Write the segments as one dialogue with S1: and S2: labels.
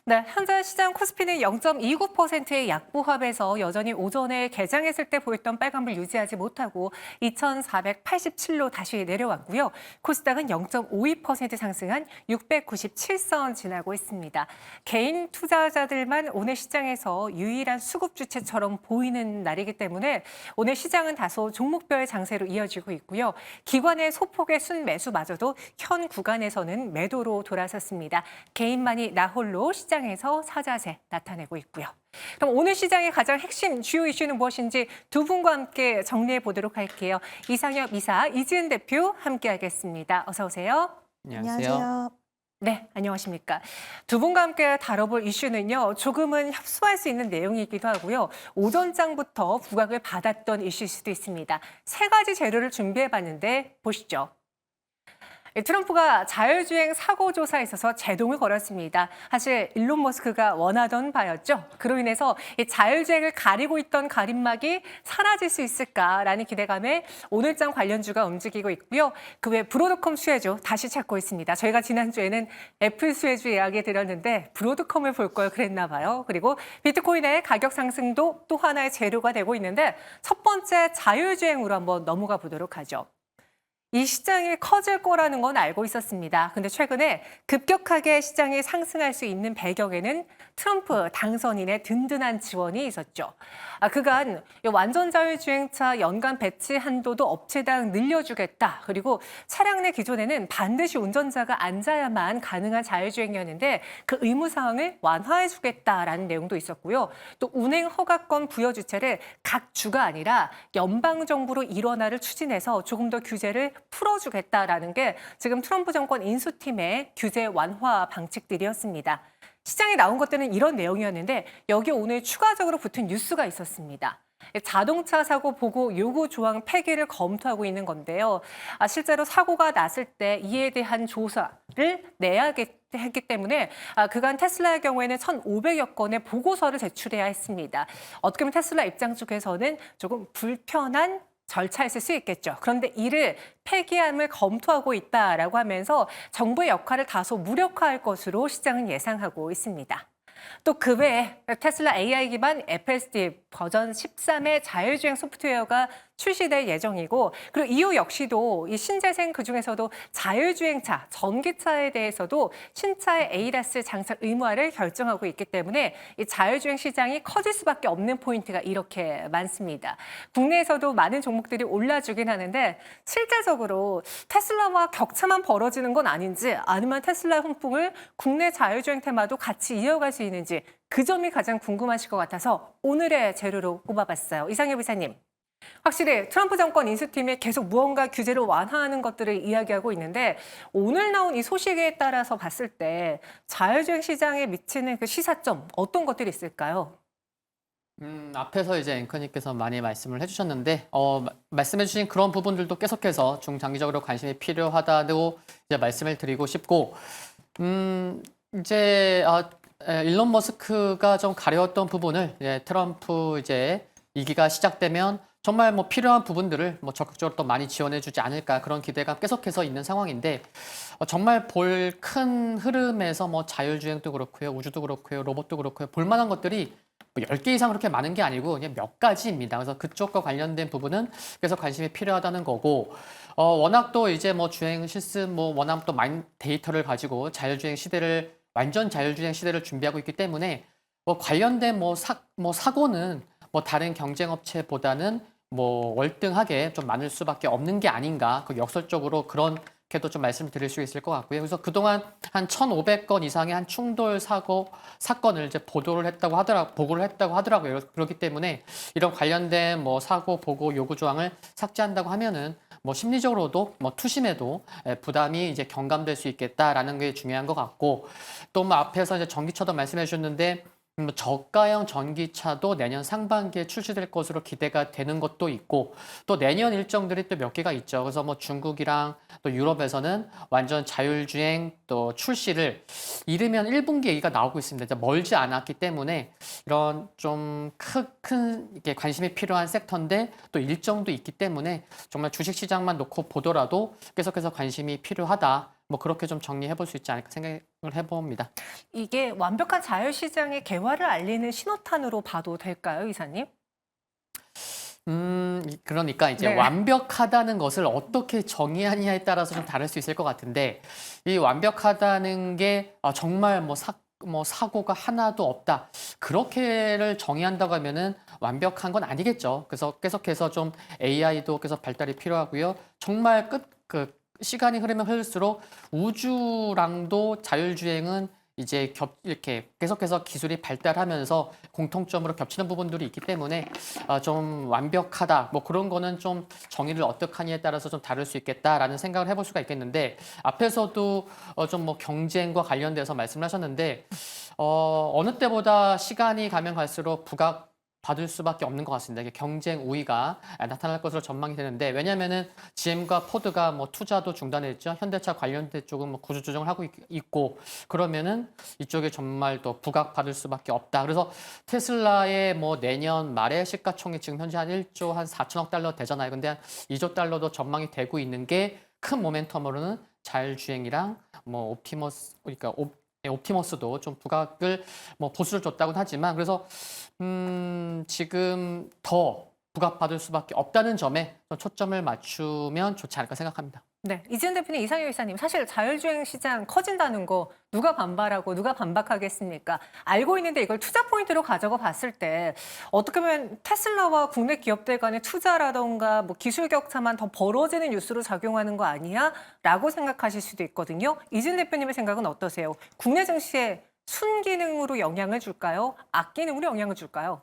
S1: 네, 현재 시장 코스피는 0.29%의 약보합에서 여전히 오전에 개장했을 때 보였던 빨간불 유지하지 못하고 2,487로 다시 내려왔고요. 코스닥은 0.52% 상승한 697선 지나고 있습니다. 개인 투자자들만 오늘 시장에서 유일한 수급 주체처럼 보이는 날이기 때문에 오늘 시장은 다소 종목별 장세로 이어지고 있고요. 기관의 소폭의 순매수마저도 현 구간에서는 매도로 돌아섰습니다. 개인만이 나홀로 시장에서 사자세 나타내고 있고요. 그럼 오늘 시장의 가장 핵심 주요 이슈는 무엇인지 두 분과 함께 정리해 보도록 할게요. 이상엽 이사, 이지은 대표 함께하겠습니다. 어서 오세요.
S2: 안녕하세요.
S1: 네, 안녕하십니까. 두 분과 함께 다뤄볼 이슈는요, 조금은 협소할 수 있는 내용이기도 하고요. 오전장부터 부각을 받았던 이슈일 수도 있습니다. 세 가지 재료를 준비해봤는데 보시죠. 트럼프가 자율주행 사고 조사에 있어서 제동을 걸었습니다. 사실 일론 머스크가 원하던 바였죠. 그로 인해서 이 자율주행을 가리고 있던 가림막이 사라질 수 있을까라는 기대감에 오늘장 관련주가 움직이고 있고요. 그 외 브로드컴 수혜주 다시 찾고 있습니다. 저희가 지난주에는 애플 수혜주 이야기 드렸는데 브로드컴을 볼 걸 그랬나 봐요. 그리고 비트코인의 가격 상승도 또 하나의 재료가 되고 있는데 첫 번째 자율주행으로 한번 넘어가 보도록 하죠. 이 시장이 커질 거라는 건 알고 있었습니다. 근데 최근에 급격하게 시장이 상승할 수 있는 배경에는 트럼프 당선인의 든든한 지원이 있었죠. 그간 완전 자율주행차 연간 배치 한도도 업체당 늘려주겠다. 그리고 차량 내 기존에는 반드시 운전자가 앉아야만 가능한 자율주행이었는데 그 의무사항을 완화해주겠다라는 내용도 있었고요. 또 운행 허가권 부여 주체를 각 주가 아니라 연방정부로 일원화를 추진해서 조금 더 규제를 풀어주겠다라는 게 지금 트럼프 정권 인수팀의 규제 완화 방책들이었습니다. 시장에 나온 것들은 이런 내용이었는데 여기 오늘 추가적으로 붙은 뉴스가 있었습니다. 자동차 사고 보고 요구 조항 폐기를 검토하고 있는 건데요. 실제로 사고가 났을 때 이에 대한 조사를 내야 했기 때문에 그간 테슬라의 경우에는 1,500여 건의 보고서를 제출해야 했습니다. 어떻게 보면 테슬라 입장 쪽에서는 조금 불편한 절차였을 수 있겠죠. 그런데 이를 폐기함을 검토하고 있다라고 하면서 정부의 역할을 다소 무력화할 것으로 시장은 예상하고 있습니다. 또 그 외에 테슬라 AI 기반 FSD 버전 13의 자율주행 소프트웨어가 출시될 예정이고 그리고 이후 역시도 이 신재생 그중에서도 자율주행차, 전기차에 대해서도 신차의 ADAS 장착 의무화를 결정하고 있기 때문에 이 자율주행 시장이 커질 수밖에 없는 포인트가 이렇게 많습니다. 국내에서도 많은 종목들이 올라주긴 하는데 실제적으로 테슬라와 격차만 벌어지는 건 아닌지 아니면 테슬라 훈풍을 국내 자율주행 테마도 같이 이어갈 수 있는지 그 점이 가장 궁금하실 것 같아서 오늘의 재료로 꼽아봤어요. 이상엽 이사님. 확실히 트럼프 정권 인수팀이 계속 무언가 규제를 완화하는 것들을 이야기하고 있는데 오늘 나온 이 소식에 따라서 봤을 때 자율주행 시장에 미치는 그 시사점 어떤 것들이 있을까요?
S2: 앞에서 이제 앵커님께서 많이 말씀을 해주셨는데, 말씀해주신 그런 부분들도 계속해서 중장기적으로 관심이 필요하다고 이제 말씀을 드리고 싶고, 이제, 일론 머스크가 좀 가려웠던 부분을 트럼프 이제 2기가 시작되면 정말 뭐 필요한 부분들을 뭐 적극적으로 또 많이 지원해주지 않을까 그런 기대가 계속해서 있는 상황인데 정말 볼 큰 흐름에서 뭐 자율주행도 그렇고요, 우주도 그렇고요, 로봇도 그렇고요, 볼만한 것들이 뭐 10개 이상 그렇게 많은 게 아니고 그냥 몇 가지입니다. 그래서 그쪽과 관련된 부분은 계속 관심이 필요하다는 거고 워낙 또 이제 뭐 주행 실습 뭐 워낙 또 많은 데이터를 가지고 자율주행 시대를 완전 자율주행 시대를 준비하고 있기 때문에 뭐 관련된 뭐 사고는 뭐 다른 경쟁업체보다는 뭐 월등하게 좀 많을 수밖에 없는 게 아닌가. 그 역설적으로 그렇게도 좀 말씀드릴 수 있을 것 같고요. 그래서 그동안 한 1,500건 이상의 한 충돌 사건을 이제 보고를 했다고 하더라고요. 그렇기 때문에 이런 관련된 뭐 사고 보고 요구 조항을 삭제한다고 하면은 뭐 심리적으로도 뭐 투심에도 부담이 이제 경감될 수 있겠다라는 게 중요한 것 같고 또 뭐 앞에서 이제 전기차도 말씀해 주셨는데 저가형 전기차도 내년 상반기에 출시될 것으로 기대가 되는 것도 있고 또 내년 일정들이 또 몇 개가 있죠. 그래서 뭐 중국이랑 또 유럽에서는 완전 자율주행 또 출시를 이르면 1분기 얘기가 나오고 있습니다. 이제 멀지 않았기 때문에 이런 좀 큰 이게 관심이 필요한 섹터인데 또 일정도 있기 때문에 정말 주식시장만 놓고 보더라도 계속해서 관심이 필요하다. 뭐 그렇게 좀 정리해 볼 수 있지 않을까 생각을 해봅니다.
S1: 이게 완벽한 자유시장의 개화를 알리는 신호탄으로 봐도 될까요, 이사님?
S2: 그러니까 이제
S1: 네.
S2: 완벽하다는 것을 어떻게 정의하느냐에 따라서 좀 다를 수 있을 것 같은데 이 완벽하다는 게 정말 뭐 사고가 하나도 없다. 그렇게를 정의한다고 하면은 완벽한 건 아니겠죠. 그래서 계속해서 좀 AI도 계속 발달이 필요하고요. 정말 시간이 흐르면 흐를수록 우주랑도 자율주행은 이제 이렇게 계속해서 기술이 발달하면서 공통점으로 겹치는 부분들이 있기 때문에 좀 완벽하다 뭐 그런 거는 좀 정의를 어떻게 하냐에 따라서 좀 다를 수 있겠다라는 생각을 해볼 수가 있겠는데 앞에서도 좀 뭐 경쟁과 관련돼서 말씀을 하셨는데 어느 때보다 시간이 가면 갈수록 부각받을 수밖에 없는 것 같습니다. 이게 경쟁 우위가 나타날 것으로 전망이 되는데 왜냐하면은 GM과 포드가 뭐 투자도 중단했죠. 현대차 관련된 쪽은 뭐 구조 조정을 하고 있고 그러면은 이쪽에 정말 더 부각받을 수밖에 없다. 그래서 테슬라의 뭐 내년 말에 시가총액 지금 현재 한 1조 한 4천억 달러 되잖아요. 근데 한 2조 달러도 전망이 되고 있는 게 큰 모멘텀으로는 자율주행이랑 뭐 옵티머스도 좀 부각을 뭐 보수를 줬다고는 하지만 그래서 지금 더 부각받을 수밖에 없다는 점에 좀 초점을 맞추면 좋지 않을까 생각합니다.
S1: 네, 이지은 대표님, 이상효 이사님, 사실 자율주행 시장 커진다는 거 누가 반발하고 누가 반박하겠습니까? 알고 있는데 이걸 투자 포인트로 가져가 봤을 때 어떻게 보면 테슬라와 국내 기업들 간의 투자라던가 뭐 기술 격차만 더 벌어지는 뉴스로 작용하는 거 아니야? 라고 생각하실 수도 있거든요. 이지은 대표님의 생각은 어떠세요? 국내 증시에 순기능으로 영향을 줄까요? 악기능으로 영향을 줄까요?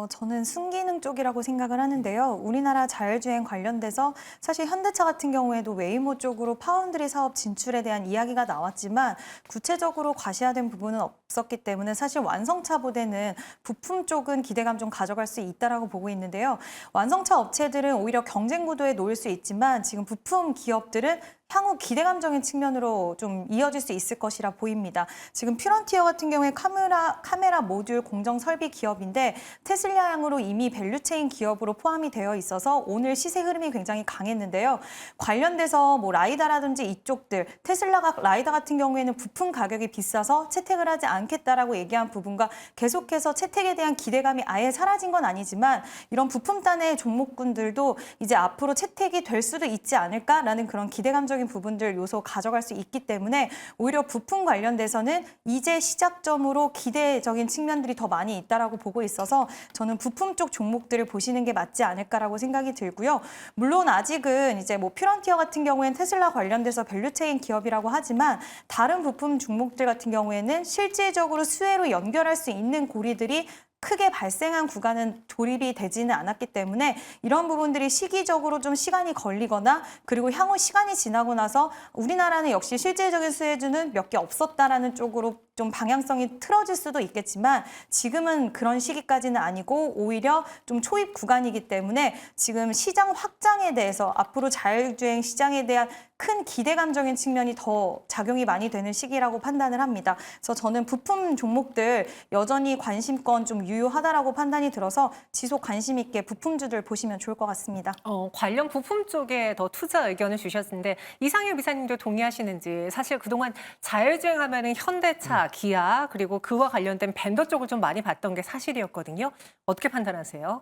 S3: 저는 순기능 쪽이라고 생각을 하는데요. 우리나라 자율주행 관련돼서 사실 현대차 같은 경우에도 웨이모 쪽으로 파운드리 사업 진출에 대한 이야기가 나왔지만 구체적으로 과시화된 부분은 없었기 때문에 사실 완성차보다는 부품 쪽은 기대감 좀 가져갈 수 있다라고 보고 있는데요. 완성차 업체들은 오히려 경쟁 구도에 놓일 수 있지만 지금 부품 기업들은 향후 기대감적인 측면으로 좀 이어질 수 있을 것이라 보입니다. 지금 퓨런티어 같은 경우에 카메라 모듈 공정 설비 기업인데 테슬라향으로 이미 밸류체인 기업으로 포함이 되어 있어서 오늘 시세 흐름이 굉장히 강했는데요. 관련돼서 뭐 라이다라든지 이쪽들 테슬라가 라이다 같은 경우에는 부품 가격이 비싸서 채택을 하지 않겠다라고 얘기한 부분과 계속해서 채택에 대한 기대감이 아예 사라진 건 아니지만 이런 부품단의 종목군들도 이제 앞으로 채택이 될 수도 있지 않을까라는 그런 기대감적인 부분들 요소 가져갈 수 있기 때문에 오히려 부품 관련돼서는 이제 시작점으로 기대적인 측면들이 더 많이 있다라고 보고 있어서 저는 부품 쪽 종목들을 보시는 게 맞지 않을까라고 생각이 들고요. 물론 아직은 이제 뭐 퓨런티어 같은 경우에는 테슬라 관련돼서 밸류체인 기업이라고 하지만 다른 부품 종목들 같은 경우에는 실질적으로 수혜로 연결할 수 있는 고리들이 크게 발생한 구간은 조립이 되지는 않았기 때문에 이런 부분들이 시기적으로 좀 시간이 걸리거나 그리고 향후 시간이 지나고 나서 우리나라는 역시 실질적인 수혜주는 몇 개 없었다라는 쪽으로 좀 방향성이 틀어질 수도 있겠지만 지금은 그런 시기까지는 아니고 오히려 좀 초입 구간이기 때문에 지금 시장 확장에 대해서 앞으로 자율주행 시장에 대한 큰 기대감적인 측면이 더 작용이 많이 되는 시기라고 판단을 합니다. 그래서 저는 부품 종목들 여전히 관심권 좀 유효하다라고 판단이 들어서 지속 관심 있게 부품주들 보시면 좋을 것 같습니다.
S1: 관련 부품 쪽에 더 투자 의견을 주셨는데 이상효 비사님도 동의하시는지 사실 그동안 자율주행 하면은 현대차, 기아 그리고 그와 관련된 벤더 쪽을 좀 많이 봤던 게 사실이었거든요. 어떻게 판단하세요?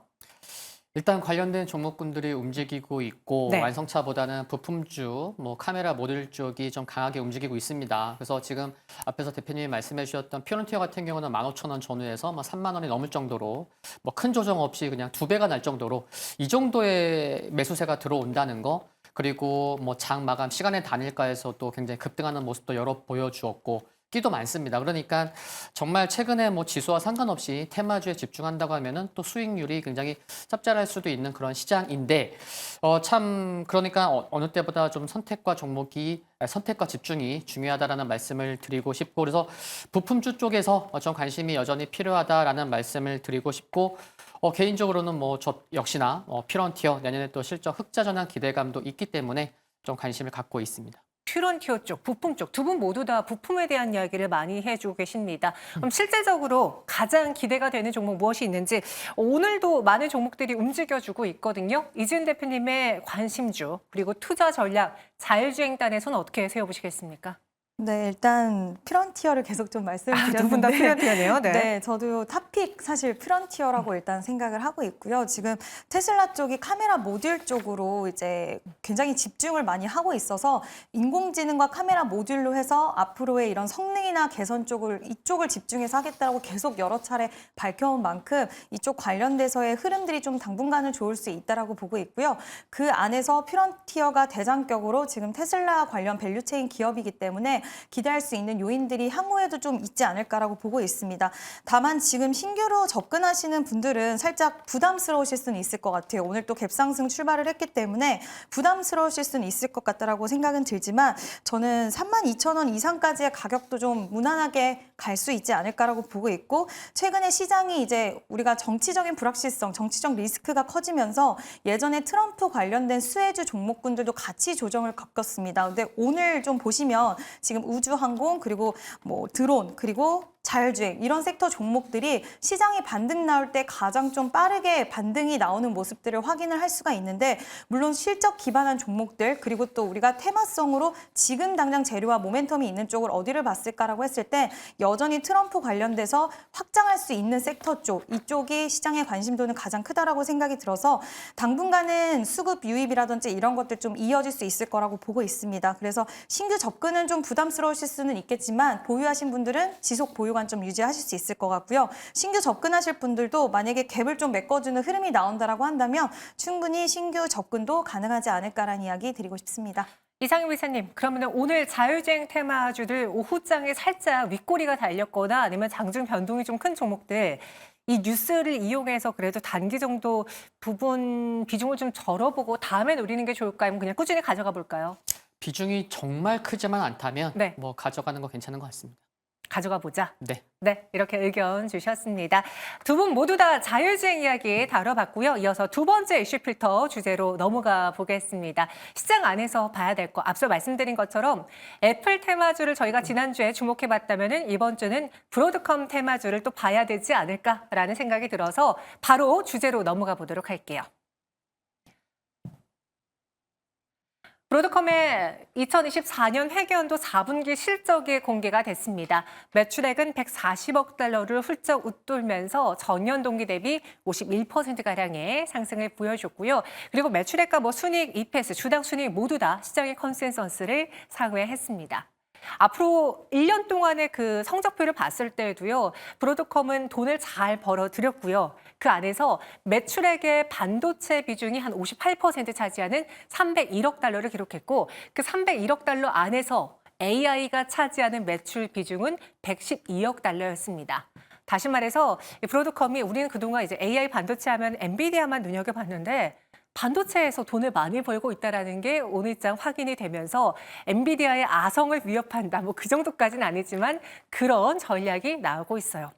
S2: 일단 관련된 종목군들이 움직이고 있고
S1: 네.
S2: 완성차보다는 부품주, 뭐 카메라 모듈 쪽이 좀 강하게 움직이고 있습니다. 그래서 지금 앞에서 대표님이 말씀해 주셨던 퓨런티어 같은 경우는 15,000원 전후에서 3만 원이 넘을 정도로 뭐 큰 조정 없이 그냥 2배가 날 정도로 이 정도의 매수세가 들어온다는 거 그리고 뭐 장 마감 시간의 단일가에서도 굉장히 급등하는 모습도 여러 보여주었고 끼도 많습니다. 그러니까 정말 최근에 뭐 지수와 상관없이 테마주에 집중한다고 하면은 또 수익률이 굉장히 짭짤할 수도 있는 그런 시장인데 참 그러니까 어느 때보다 좀 선택과 집중이 중요하다라는 말씀을 드리고 싶고 그래서 부품주 쪽에서 좀 관심이 여전히 필요하다라는 말씀을 드리고 싶고 개인적으로는 뭐 저 역시나 퓨런티어 내년에 또 실적 흑자 전환 기대감도 있기 때문에 좀 관심을 갖고 있습니다.
S1: 퓨런티어 쪽, 부품 쪽 두 분 모두 다 부품에 대한 이야기를 많이 해주고 계십니다. 그럼 실제적으로 가장 기대가 되는 종목 무엇이 있는지 오늘도 많은 종목들이 움직여주고 있거든요. 이진 대표님의 관심주 그리고 투자 전략 자율주행단에서는 어떻게 세워보시겠습니까?
S3: 네, 일단 퓨런티어를 계속 좀 말씀드렸는데
S1: 두 분 다 퓨런티어네요. 네.
S3: 네, 저도 탑픽 사실 퓨런티어라고 일단 생각을 하고 있고요. 지금 테슬라 쪽이 카메라 모듈 쪽으로 이제 굉장히 집중을 많이 하고 있어서 인공지능과 카메라 모듈로 해서 앞으로의 이런 성능이나 개선 쪽을 이쪽을 집중해서 하겠다고 계속 여러 차례 밝혀온 만큼 이쪽 관련돼서의 흐름들이 좀 당분간은 좋을 수 있다라고 보고 있고요. 그 안에서 퓨런티어가 대장격으로 지금 테슬라 관련 밸류체인 기업이기 때문에 기대할 수 있는 요인들이 향후에도 좀 있지 않을까라고 보고 있습니다. 다만 지금 신규로 접근하시는 분들은 살짝 부담스러우실 수는 있을 것 같아요. 오늘 또 갭상승 출발을 했기 때문에 부담스러우실 수는 있을 것 같다라고 생각은 들지만 저는 32,000원 이상까지의 가격도 좀 무난하게 갈 수 있지 않을까라고 보고 있고 최근에 시장이 이제 우리가 정치적인 불확실성, 정치적 리스크가 커지면서 예전에 트럼프 관련된 수혜주 종목군들도 같이 조정을 겪었습니다. 근데 오늘 좀 보시면 지금 우주항공 그리고 뭐 드론 그리고 자율주행 이런 섹터 종목들이 시장이 반등 나올 때 가장 좀 빠르게 반등이 나오는 모습들을 확인을 할 수가 있는데 물론 실적 기반한 종목들 그리고 또 우리가 테마성으로 지금 당장 재료와 모멘텀이 있는 쪽을 어디를 봤을까라고 했을 때 여전히 트럼프 관련돼서 확장할 수 있는 섹터 쪽 이쪽이 시장의 관심도는 가장 크다라고 생각이 들어서 당분간은 수급 유입이라든지 이런 것들 좀 이어질 수 있을 거라고 보고 있습니다. 그래서 신규 접근은 좀 부담스러우실 수는 있겠지만 보유하신 분들은 지속 보유 좀 유지하실 수 있을 것 같고요. 신규 접근하실 분들도 만약에 갭을 좀 메꿔주는 흐름이 나온다라고 한다면 충분히 신규 접근도 가능하지 않을까라는 이야기 드리고 싶습니다.
S1: 이상임 이사님, 그러면 오늘 자율주행 테마주들 오후장에 살짝 윗꼬리가 달렸거나 아니면 장중 변동이 좀 큰 종목들 이 뉴스를 이용해서 그래도 단기 정도 부분 비중을 좀 절어보고 다음에 노리는 게 좋을까요? 아니면 그냥 꾸준히 가져가 볼까요?
S2: 비중이 정말 크지만 않다면
S1: 네.
S2: 뭐 가져가는 거 괜찮은 것 같습니다.
S1: 가져가 보자.
S2: 네.
S1: 네, 이렇게 의견 주셨습니다. 두 분 모두 다 자율주행 이야기 다뤄봤고요. 이어서 두 번째 이슈 필터 주제로 넘어가 보겠습니다. 시장 안에서 봐야 될 거, 앞서 말씀드린 것처럼 애플 테마주를 저희가 지난주에 주목해봤다면 이번 주는 브로드컴 테마주를 또 봐야 되지 않을까라는 생각이 들어서 바로 주제로 넘어가 보도록 할게요. 브로드컴의 2024년 회계연도 4분기 실적이 공개가 됐습니다. 매출액은 140억 달러를 훌쩍 웃돌면서 전년 동기 대비 51%가량의 상승을 보여줬고요. 그리고 매출액과 순이익, EPS, 주당 순이익 모두 다 시장의 컨센서스를 상회했습니다. 앞으로 1년 동안의 그 성적표를 봤을 때도요. 브로드컴은 돈을 잘 벌어들였고요. 그 안에서 매출액의 반도체 비중이 한 58% 차지하는 301억 달러를 기록했고 그 301억 달러 안에서 AI가 차지하는 매출 비중은 112억 달러였습니다. 다시 말해서 브로드컴이 우리는 그동안 이제 AI 반도체 하면 엔비디아만 눈여겨봤는데 반도체에서 돈을 많이 벌고 있다는 게 오늘장 확인이 되면서 엔비디아의 아성을 위협한다. 뭐 그 정도까지는 아니지만 그런 전략이 나오고 있어요.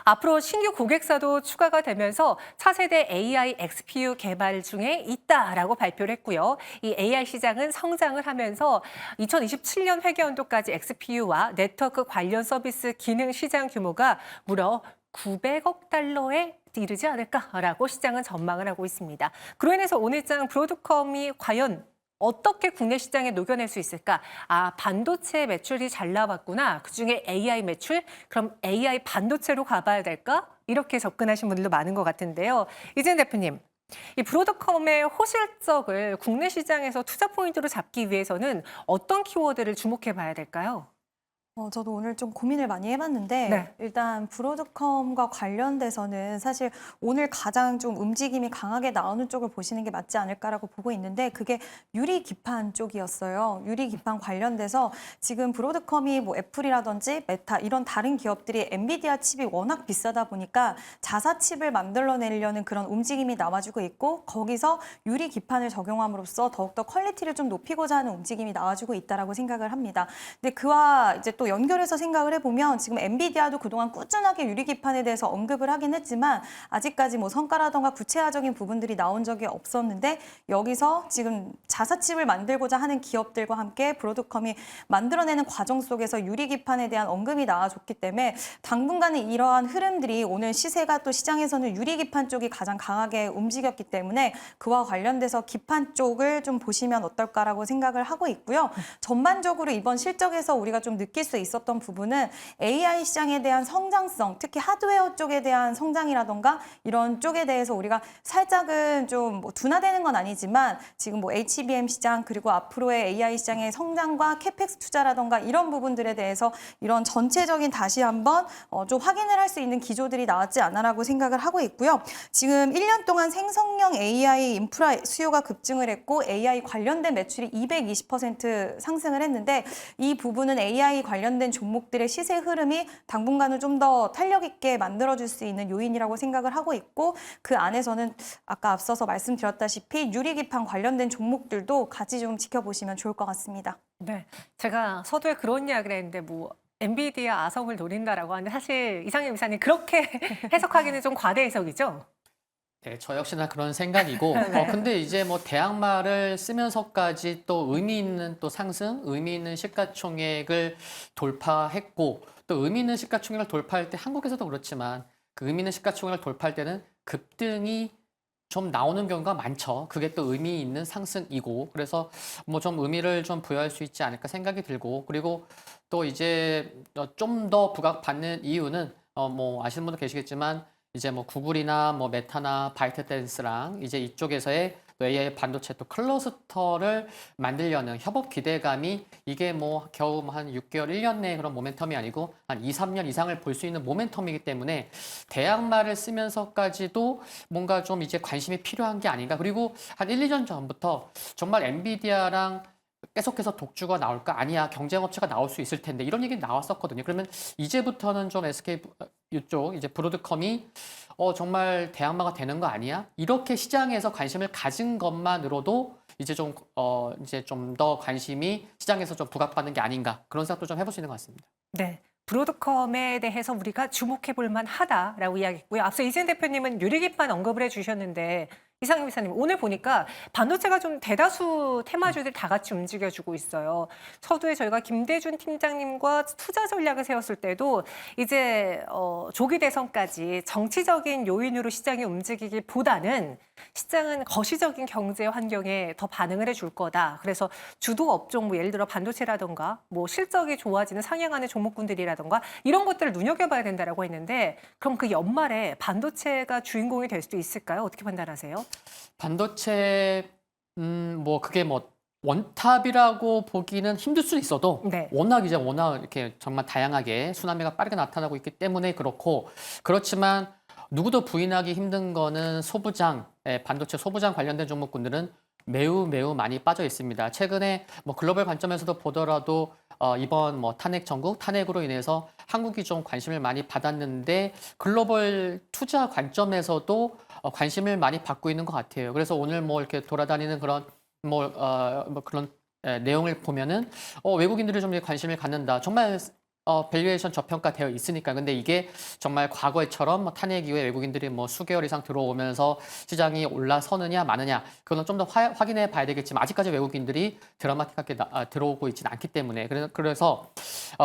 S1: 앞으로 신규 고객사도 추가가 되면서 차세대 AI XPU 개발 중에 있다라고 발표를 했고요. 이 AI 시장은 성장을 하면서 2027년 회계연도까지 XPU와 네트워크 관련 서비스 기능 시장 규모가 무려 900억 달러에 이르지 않을까라고 시장은 전망을 하고 있습니다. 그로 인해서 오늘장 브로드컴이 과연 어떻게 국내 시장에 녹여낼 수 있을까? 아, 반도체 매출이 잘 나왔구나. 그중에 AI 매출? 그럼 AI 반도체로 가봐야 될까? 이렇게 접근하신 분들도 많은 것 같은데요. 이진 대표님, 이 브로드컴의 호실적을 국내 시장에서 투자 포인트로 잡기 위해서는 어떤 키워드를 주목해 봐야 될까요?
S3: 저도 오늘 좀 고민을 많이 해봤는데
S1: 네.
S3: 일단 브로드컴과 관련돼서는 사실 오늘 가장 좀 움직임이 강하게 나오는 쪽을 보시는 게 맞지 않을까라고 보고 있는데 그게 유리기판 쪽이었어요. 유리기판 관련돼서 지금 브로드컴이 뭐 애플이라든지 메타 이런 다른 기업들이 엔비디아 칩이 워낙 비싸다 보니까 자사 칩을 만들어내려는 그런 움직임이 나와주고 있고 거기서 유리기판을 적용함으로써 더욱더 퀄리티를 좀 높이고자 하는 움직임이 나와주고 있다라고 생각을 합니다. 근데 그와 이제 또 연결해서 생각을 해보면 지금 엔비디아도 그동안 꾸준하게 유리기판에 대해서 언급을 하긴 했지만 아직까지 뭐 성과라던가 구체화적인 부분들이 나온 적이 없었는데 여기서 지금 자사칩을 만들고자 하는 기업들과 함께 브로드컴이 만들어내는 과정 속에서 유리기판에 대한 언급이 나와줬기 때문에 당분간은 이러한 흐름들이 오늘 시세가 또 시장에서는 유리기판 쪽이 가장 강하게 움직였기 때문에 그와 관련돼서 기판 쪽을 좀 보시면 어떨까라고 생각을 하고 있고요. 전반적으로 이번 실적에서 우리가 좀 느낄 수 있었던 부분은 AI 시장에 대한 성장성, 특히 하드웨어 쪽에 대한 성장이라던가 이런 쪽에 대해서 우리가 살짝은 좀 뭐 둔화되는 건 아니지만 지금 뭐 HBM 시장 그리고 앞으로의 AI 시장의 성장과 캐펙스 투자라던가 이런 부분들에 대해서 이런 전체적인 다시 한번 좀 확인을 할 수 있는 기조들이 나왔지 않나라고 생각을 하고 있고요. 지금 1년 동안 생성형 AI 인프라 수요가 급증을 했고 AI 관련된 매출이 220% 상승을 했는데 이 부분은 AI 관련된 종목들의 시세 흐름이 당분간은 좀 더 탄력 있게 만들어줄 수 있는 요인이라고 생각을 하고 있고 그 안에서는 아까 앞서서 말씀드렸다시피 유리기판 관련된 종목들도 같이 좀 지켜보시면 좋을 것 같습니다.
S1: 네, 제가 서두에 그런 이야기를 했는데 뭐 엔비디아 아성을 노린다라고 하는데 사실 이상임 이사님 그렇게 해석하기는 좀 과대 해석이죠?
S2: 네, 저 역시나 그런 생각이고,
S1: 네.
S2: 근데 이제 뭐 대항마를 쓰면서까지 또 의미 있는 또 상승, 의미 있는 시가총액을 돌파했고, 또 의미 있는 시가총액을 돌파할 때 한국에서도 그렇지만 그 의미 있는 시가총액을 돌파할 때는 급등이 좀 나오는 경우가 많죠. 그게 또 의미 있는 상승이고, 그래서 뭐 좀 의미를 좀 부여할 수 있지 않을까 생각이 들고, 그리고 또 이제 좀 더 부각받는 이유는 뭐 아시는 분도 계시겠지만 이제 뭐 구글이나 뭐 메타나 바이트댄스랑 이제 이쪽에서의 또 AI 반도체 또 클러스터를 만들려는 협업 기대감이 이게 뭐 겨우 한 6개월, 1년 내에 그런 모멘텀이 아니고 한 2, 3년 이상을 볼 수 있는 모멘텀이기 때문에 대항마를 쓰면서까지도 뭔가 좀 이제 관심이 필요한 게 아닌가. 그리고 한 1, 2년 전부터 정말 엔비디아랑 계속해서 독주가 나올까? 아니야, 경쟁업체가 나올 수 있을 텐데 이런 얘기 나왔었거든요. 그러면 이제부터는 좀 SK 이쪽 이제 브로드컴이 정말 대항마가 되는 거 아니야? 이렇게 시장에서 관심을 가진 것만으로도 이제 좀 더 관심이 시장에서 좀 부각받는 게 아닌가 그런 생각도 좀 해볼 수 있는 것 같습니다.
S1: 네. 브로드컴에 대해서 우리가 주목해 볼 만하다라고 이야기했고요. 앞서 이재현 대표님은 유리기판 언급을 해주셨는데 이상임 이사님 오늘 보니까 반도체가 좀 대다수 테마주들 다 같이 움직여주고 있어요. 서두에 저희가 김대준 팀장님과 투자 전략을 세웠을 때도 이제 조기 대선까지 정치적인 요인으로 시장이 움직이기보다는 시장은 거시적인 경제 환경에 더 반응을 해줄 거다. 그래서 주도 업종 뭐 예를 들어 반도체라던가 뭐 실적이 좋아지는 상향하는 종목군들이라던가 이런 것들을 눈여겨봐야 된다라고 했는데 그럼 그 연말에 반도체가 주인공이 될 수도 있을까요? 어떻게 판단하세요?
S2: 반도체 뭐 그게 뭐 원탑이라고 보기는 힘들 수 있어도
S1: 네.
S2: 워낙 이렇게 정말 다양하게 순환매가 빠르게 나타나고 있기 때문에 그렇고 그렇지만 누구도 부인하기 힘든 거는 반도체 소부장 관련된 종목군들은 매우 많이 빠져 있습니다. 최근에 뭐 글로벌 관점에서도 보더라도 이번 뭐 탄핵 전국 탄핵으로 인해서 한국이 좀 관심을 많이 받았는데 글로벌 투자 관점에서도 관심을 많이 받고 있는 것 같아요. 그래서 오늘 뭐 이렇게 돌아다니는 그런 그런 내용을 보면은 외국인들이 좀 관심을 갖는다. 정말 밸류에이션 저평가되어 있으니까. 근데 이게 정말 과거처럼 뭐 탄핵 이후에 외국인들이 뭐 수개월 이상 들어오면서 시장이 올라서느냐 마느냐 그거는 좀 더 확인해 봐야 되겠지만 아직까지 외국인들이 드라마틱하게 들어오고 있지는 않기 때문에 그래서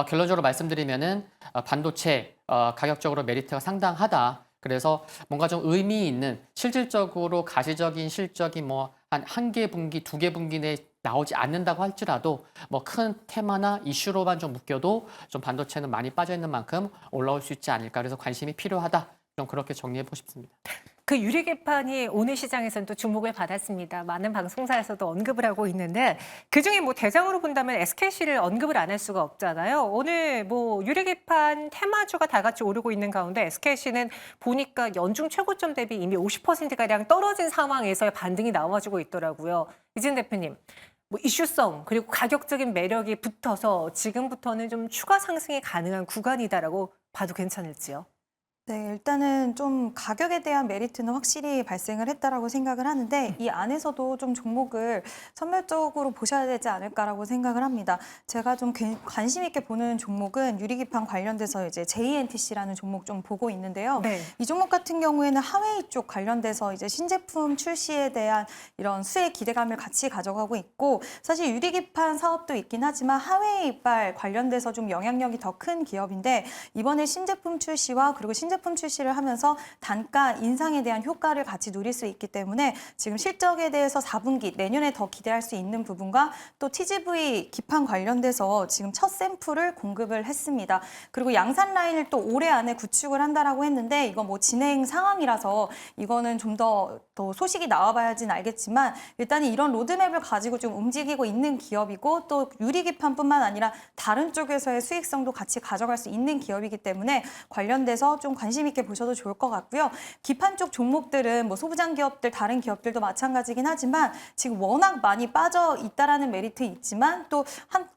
S2: 결론적으로 말씀드리면은 반도체 가격적으로 메리트가 상당하다. 그래서 뭔가 좀 의미 있는 실질적으로 가시적인 실적이 뭐 한 개 분기, 2개 분기 내에 나오지 않는다고 할지라도 뭐 큰 테마나 이슈로만 좀 묶여도 좀 반도체는 많이 빠져 있는 만큼 올라올 수 있지 않을까. 그래서 관심이 필요하다. 좀 그렇게 정리해 보고 싶습니다.
S1: 그 유리개판이 오늘 시장에서는 또 주목을 받았습니다. 많은 방송사에서도 언급을 하고 있는데 그중에 뭐 대장으로 본다면 SKC를 언급을 안 할 수가 없잖아요. 오늘 뭐 유리개판 테마주가 다 같이 오르고 있는 가운데 SKC는 보니까 연중 최고점 대비 이미 50%가량 떨어진 상황에서의 반등이 나와주고 있더라고요. 이진 대표님. 뭐 이슈성 그리고 가격적인 매력이 붙어서 지금부터는 좀 추가 상승이 가능한 구간이다라고 봐도 괜찮을지요?
S3: 네, 일단은 좀 가격에 대한 메리트는 확실히 발생을 했다라고 생각을 하는데 이 안에서도 좀 종목을 선별적으로 보셔야 되지 않을까라고 생각을 합니다. 제가 좀 관심 있게 보는 종목은 유리기판 관련돼서 이제 JNTC라는 종목 좀 보고 있는데요.
S1: 네.
S3: 이 종목 같은 경우에는 하웨이 쪽 관련돼서 이제 신제품 출시에 대한 이런 수혜 기대감을 같이 가져가고 있고 사실 유리기판 사업도 있긴 하지만 하웨이발 관련돼서 좀 영향력이 더 큰 기업인데 이번에 신제품 출시와 그리고 신제품 출시를 하면서 단가 인상에 대한 효과를 같이 누릴 수 있기 때문에 지금 실적에 대해서 4분기 내년에 더 기대할 수 있는 부분과 또 TGV 기판 관련돼서 지금 첫 샘플을 공급을 했습니다. 그리고 양산 라인을 또 올해 안에 구축을 한다라고 했는데 이건 뭐 진행 상황이라서 이거는 좀 더 소식이 나와봐야지는 알겠지만 일단은 이런 로드맵을 가지고 좀 움직이고 있는 기업이고 또 유리기판뿐만 아니라 다른 쪽에서의 수익성도 같이 가져갈 수 있는 기업이기 때문에 관련돼서 좀 관심 있게 보셔도 좋을 것 같고요. 기판 쪽 종목들은 뭐 소부장 기업들, 다른 기업들도 마찬가지긴 하지만 지금 워낙 많이 빠져 있다라는 메리트 있지만 또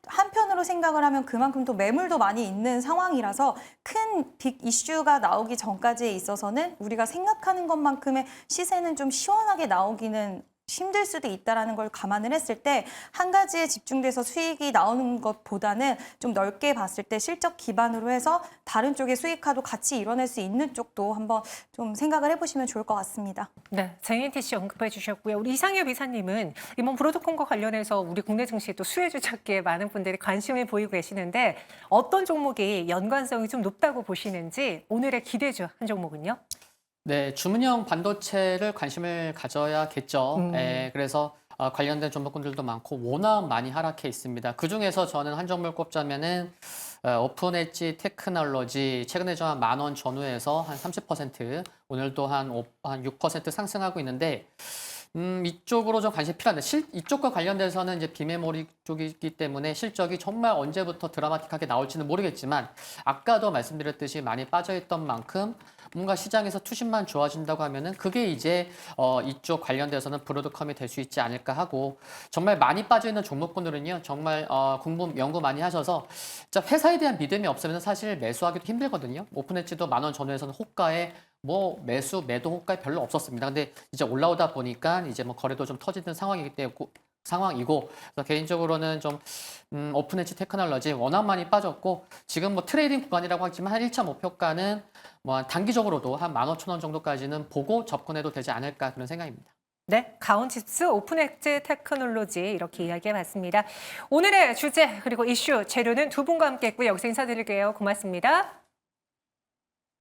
S3: 한편으로 생각을 하면 그만큼 또 매물도 많이 있는 상황이라서 큰 빅 이슈가 나오기 전까지에 있어서는 우리가 생각하는 것만큼의 시세는 좀 시원하게 나오기는 힘들 수도 있다는 걸 감안을 했을 때 한 가지에 집중돼서 수익이 나오는 것보다는 좀 넓게 봤을 때 실적 기반으로 해서 다른 쪽의 수익화도 같이 이뤄낼 수 있는 쪽도 한번 좀 생각을 해보시면 좋을 것 같습니다.
S1: 네, JNTC 언급해 주셨고요. 우리 이상엽 이사님은 이번 브로드콘과 관련해서 우리 국내 증시에 또 수혜주 찾기에 많은 분들이 관심을 보이고 계시는데 어떤 종목이 연관성이 좀 높다고 보시는지 오늘의 기대주 한 종목은요?
S2: 네, 주문형 반도체를 관심을 가져야겠죠. 그래서 관련된 종목군들도 많고 워낙 많이 하락해 있습니다. 그중에서 저는 한 종목을 꼽자면은 오픈엣지 테크놀로지 최근에 좀 한 10,000원 전후에서 한 30% 오늘도 한 6% 상승하고 있는데 이쪽으로 좀 관심이 필요한데 이쪽과 관련돼서는 이제 비메모리 쪽이기 때문에 실적이 정말 언제부터 드라마틱하게 나올지는 모르겠지만 아까도 말씀드렸듯이 많이 빠져있던 만큼 뭔가 시장에서 투심만 좋아진다고 하면은 그게 이제 이쪽 관련돼서는 브로드컴이 될 수 있지 않을까 하고 정말 많이 빠져있는 종목군들은요 정말 연구 많이 하셔서 진짜 회사에 대한 믿음이 없으면 사실 매수하기도 힘들거든요. 오픈엣지도 10,000원 전후에서는 호가에 뭐 매도 호가에 별로 없었습니다. 근데 이제 올라오다 보니까 이제 뭐 거래도 좀 터지는 상황이고 그래서 개인적으로는 좀 오픈엣지 테크놀로지 워낙 많이 빠졌고 지금 뭐 트레이딩 구간이라고 하지만 한 1차 목표가는 뭐 단기적으로도 한 15,000원 정도까지는 보고 접근해도 되지 않을까 그런 생각입니다.
S1: 네, 가온칩스 오픈엣지 테크놀로지 이렇게 이야기해봤습니다. 오늘의 주제 그리고 이슈 재료는 두 분과 함께 했고요. 여기서 인사드릴게요. 고맙습니다.